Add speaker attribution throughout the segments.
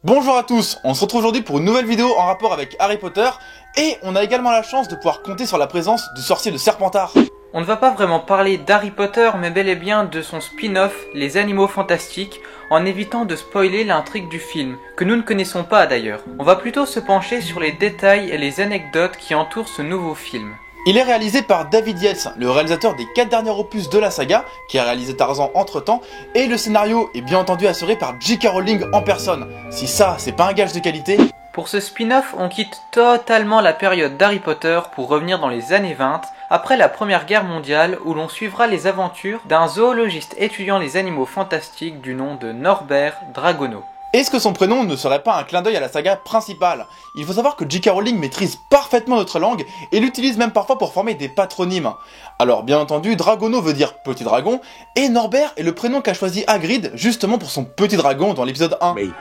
Speaker 1: Bonjour à tous, on se retrouve aujourd'hui pour une nouvelle vidéo en rapport avec Harry Potter et on a également la chance de pouvoir compter sur la présence du sorcier de Serpentard.
Speaker 2: On ne va pas vraiment parler d'Harry Potter mais bel et bien de son spin-off Les Animaux Fantastiques en évitant de spoiler l'intrigue du film, que nous ne connaissons pas d'ailleurs. On va plutôt se pencher sur les détails et les anecdotes qui entourent ce nouveau film.
Speaker 1: Il est réalisé par David Yates, le réalisateur des 4 derniers opus de la saga, qui a réalisé Tarzan entre temps, et le scénario est bien entendu assuré par J.K. Rowling en personne. Si ça, c'est pas un gage de qualité.
Speaker 2: Pour ce spin-off, on quitte totalement la période d'Harry Potter pour revenir dans les années 20, après la Première Guerre mondiale, où l'on suivra les aventures d'un zoologiste étudiant les animaux fantastiques du nom de Norbert Dragono.
Speaker 1: Est-ce que son prénom ne serait pas un clin d'œil à la saga principale? Il faut savoir que J.K. Rowling maîtrise parfaitement notre langue et l'utilise même parfois pour former des patronymes. Alors bien entendu, Dragono veut dire petit dragon, et Norbert est le prénom qu'a choisi Hagrid justement pour son petit dragon dans l'épisode 1.
Speaker 3: Me.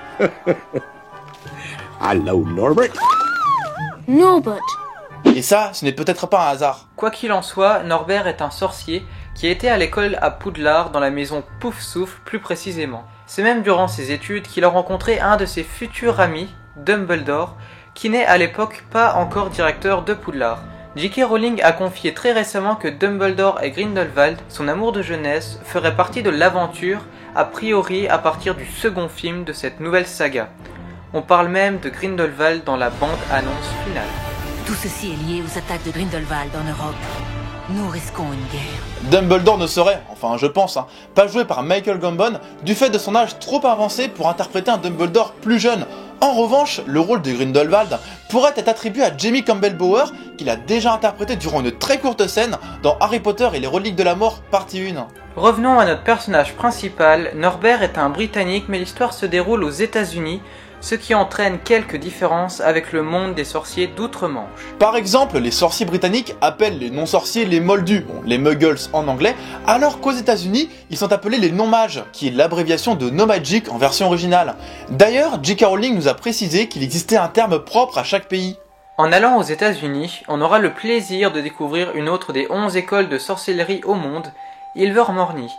Speaker 3: Hello, Norbert.
Speaker 4: Norbert.
Speaker 1: Et ça, ce n'est peut-être pas un hasard.
Speaker 2: Quoi qu'il en soit, Norbert est un sorcier qui était à l'école à Poudlard dans la maison Poufsouffle plus précisément. C'est même durant ses études qu'il a rencontré un de ses futurs amis, Dumbledore, qui n'est à l'époque pas encore directeur de Poudlard. J.K. Rowling a confié très récemment que Dumbledore et Grindelwald, son amour de jeunesse, feraient partie de l'aventure, a priori à partir du second film de cette nouvelle saga. On parle même de Grindelwald dans la bande-annonce finale.
Speaker 5: Tout ceci est lié aux attaques de Grindelwald en Europe. Nous risquons une guerre.
Speaker 1: Dumbledore ne serait, enfin je pense, pas joué par Michael Gambon du fait de son âge trop avancé pour interpréter un Dumbledore plus jeune. En revanche, le rôle de Grindelwald pourrait être attribué à Jamie Campbell Bower, qu'il a déjà interprété durant une très courte scène dans Harry Potter et les Reliques de la Mort, partie 1.
Speaker 2: Revenons à notre personnage principal. Norbert est un Britannique mais l'histoire se déroule aux États-Unis, ce qui entraîne quelques différences avec le monde des sorciers d'outre-Manche.
Speaker 1: Par exemple, les sorciers britanniques appellent les non-sorciers les moldus, les muggles en anglais, alors qu'aux États-Unis, ils sont appelés les non-mages, qui est l'abréviation de no magic en version originale. D'ailleurs, J.K. Rowling nous a précisé qu'il existait un terme propre à chaque pays.
Speaker 2: En allant aux États-Unis, on aura le plaisir de découvrir une autre des 11 écoles de sorcellerie au monde, Ilvermorny,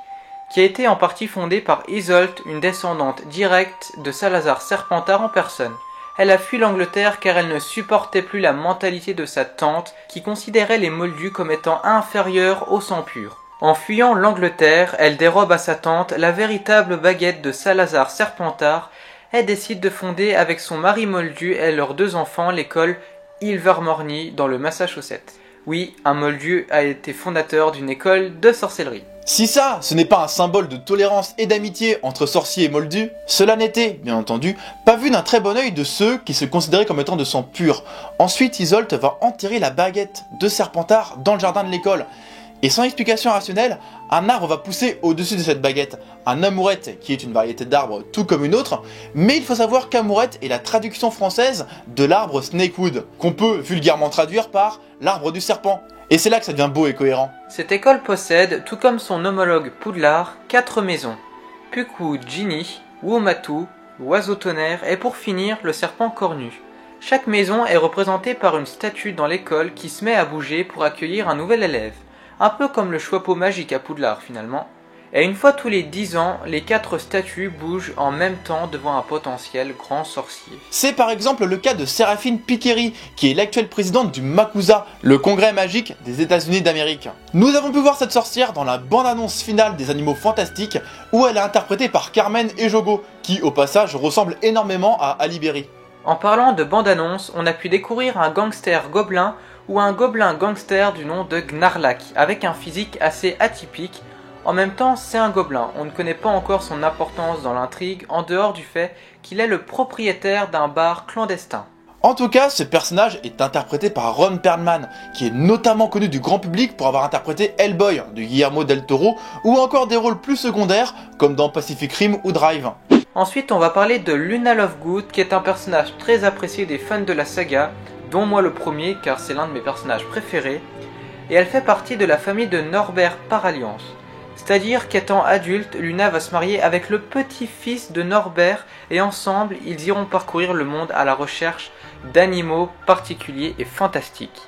Speaker 2: qui a été en partie fondée par Isolde, une descendante directe de Salazar Serpentard en personne. Elle a fui l'Angleterre car elle ne supportait plus la mentalité de sa tante qui considérait les moldus comme étant inférieurs au sang pur. En fuyant l'Angleterre, elle dérobe à sa tante la véritable baguette de Salazar Serpentard et décide de fonder avec son mari moldu et leurs 2 enfants l'école Ilvermorny dans le Massachusetts. Oui, un moldu a été fondateur d'une école de sorcellerie.
Speaker 1: Si ça, ce n'est pas un symbole de tolérance et d'amitié entre sorciers et moldus, cela n'était, bien entendu, pas vu d'un très bon œil de ceux qui se considéraient comme étant de sang pur. Ensuite, Isolde va enterrer la baguette de Serpentard dans le jardin de l'école. Et sans explication rationnelle, un arbre va pousser au-dessus de cette baguette. Un amourette, qui est une variété d'arbre tout comme une autre, mais il faut savoir qu'amourette est la traduction française de l'arbre Snakewood, qu'on peut vulgairement traduire par l'arbre du serpent. Et c'est là que ça devient beau et cohérent.
Speaker 2: Cette école possède, tout comme son homologue Poudlard, 4 maisons. Pukwudgie Ginny, Womatu, Oiseau Tonnerre et pour finir, le serpent cornu. Chaque maison est représentée par une statue dans l'école qui se met à bouger pour accueillir un nouvel élève. Un peu comme le choix-peau magique à Poudlard finalement. Et une fois tous les 10 ans, les 4 statues bougent en même temps devant un potentiel grand sorcier.
Speaker 1: C'est par exemple le cas de Séraphine Picquery, qui est l'actuelle présidente du MACUSA, le congrès magique des États-Unis d'Amérique. Nous avons pu voir cette sorcière dans la bande-annonce finale des Animaux Fantastiques, où elle est interprétée par Carmen Ejogo, qui au passage ressemble énormément à Halle Berry.
Speaker 2: En parlant de bande-annonce, on a pu découvrir un gangster gobelin ou un gobelin gangster du nom de Gnarlak, avec un physique assez atypique. En même temps, c'est un gobelin, on ne connaît pas encore son importance dans l'intrigue, en dehors du fait qu'il est le propriétaire d'un bar clandestin.
Speaker 1: En tout cas, ce personnage est interprété par Ron Perlman, qui est notamment connu du grand public pour avoir interprété Hellboy de Guillermo del Toro, ou encore des rôles plus secondaires, comme dans Pacific Rim ou Drive.
Speaker 2: Ensuite, on va parler de Luna Lovegood, qui est un personnage très apprécié des fans de la saga, dont moi le premier, car c'est l'un de mes personnages préférés, et elle fait partie de la famille de Norbert par alliance. C'est-à-dire qu'étant adulte, Luna va se marier avec le petit-fils de Norbert et ensemble, ils iront parcourir le monde à la recherche d'animaux particuliers et fantastiques.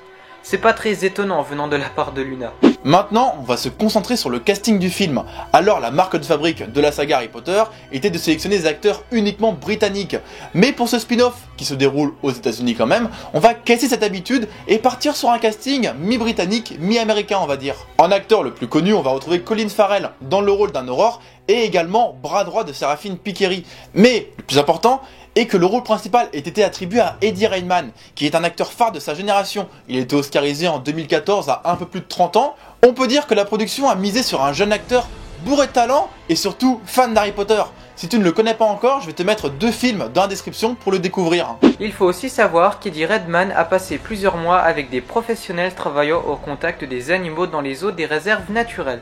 Speaker 2: C'est pas très étonnant venant de la part de Luna.
Speaker 1: Maintenant, on va se concentrer sur le casting du film. Alors, la marque de fabrique de la saga Harry Potter était de sélectionner des acteurs uniquement britanniques. Mais pour ce spin-off, qui se déroule aux États-Unis quand même, on va casser cette habitude et partir sur un casting mi-britannique, mi-américain, on va dire. En acteur le plus connu, on va retrouver Colin Farrell dans le rôle d'un Aurore et également bras droit de Séraphine Picquéry. Mais le plus important est que le rôle principal ait été attribué à Eddie Redmayne, qui est un acteur phare de sa génération. Il a été oscarisé en 2014 à un peu plus de 30 ans. On peut dire que la production a misé sur un jeune acteur bourré de talent et surtout fan d'Harry Potter. Si tu ne le connais pas encore, je vais te mettre 2 films dans la description pour le découvrir.
Speaker 2: Il faut aussi savoir qu'Eddie Redmayne a passé plusieurs mois avec des professionnels travaillant au contact des animaux dans les eaux des réserves naturelles.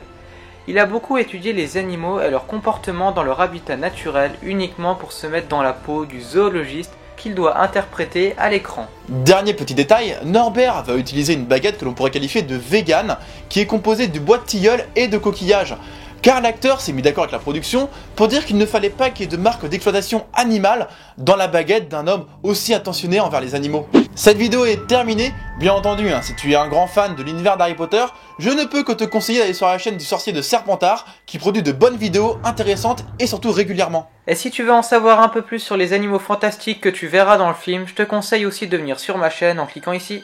Speaker 2: Il a beaucoup étudié les animaux et leur comportement dans leur habitat naturel uniquement pour se mettre dans la peau du zoologiste qu'il doit interpréter à l'écran.
Speaker 1: Dernier petit détail, Norbert va utiliser une baguette que l'on pourrait qualifier de vegan, qui est composée du bois de tilleul et de coquillages. Car l'acteur s'est mis d'accord avec la production pour dire qu'il ne fallait pas qu'il y ait de marque d'exploitation animale dans la baguette d'un homme aussi attentionné envers les animaux. Cette vidéo est terminée, bien entendu, si tu es un grand fan de l'univers d'Harry Potter, je ne peux que te conseiller d'aller sur la chaîne du sorcier de Serpentard, qui produit de bonnes vidéos intéressantes et surtout régulièrement.
Speaker 2: Et si tu veux en savoir un peu plus sur les animaux fantastiques que tu verras dans le film, je te conseille aussi de venir sur ma chaîne en cliquant ici.